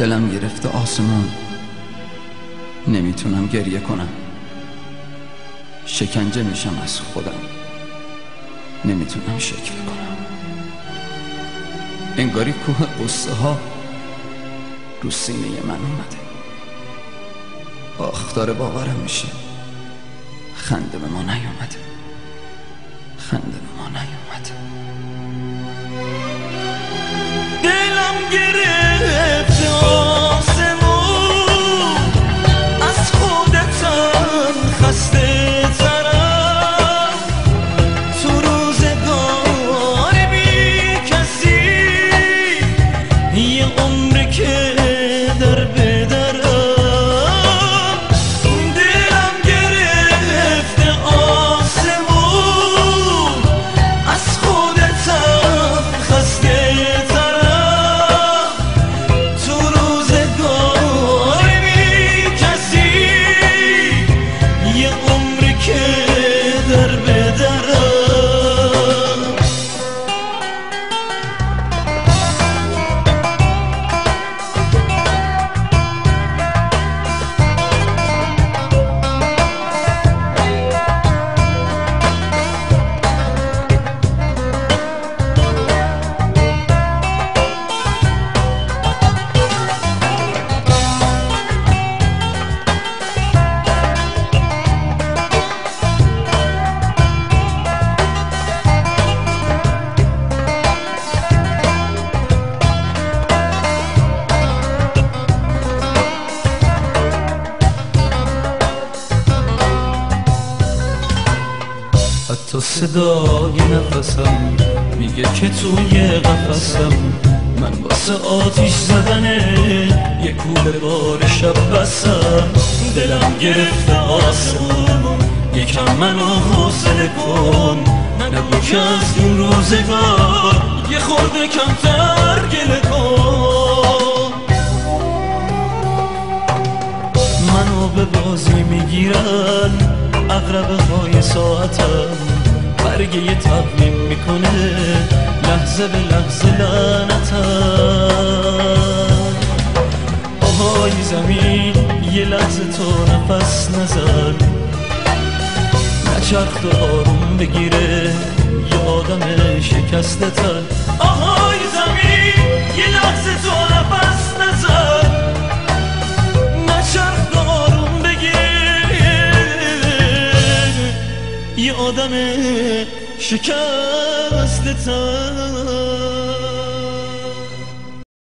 دلم گرفته آسمون، نمیتونم گریه کنم. شکنجه میشم از خودم، نمیتونم شکوه کنم. انگاری کوه قصه ها رو سینه من اومده. آخ داره باورم میشه خنده به ما نیومده، خنده به ما نیومده. دلم گرفته آسمون، از خودتم خسته ترم. تو روزگار بی کسی یه عمره که در بدرم. دلم گرفته آسمون، از خودتم خسته ترم. تو روزگار بی کسی یه عمره که در بدرم. حتی صدای نفسم میگه که توی قفسم من واسه آتیش زدنه یه کوله بار شب بسم. دلم گرفته آسمون، یکم منو حوصله کن. نگو که از این روزگار یه خورده کمتر گله کن. منو به بازی میگیرن عقربه های ساعتم، برگه یه تقویم میکنه لحظه به لحظه لعنتم. آهای زمین یه لحظه تو نفس نزن، نچرخ تو آروم بگیره یه آدم شکسته تن. آهای زمین یه لحظه تو نفس نزن، نچرخ تو آروم بگیره یه آدم شکسته تن.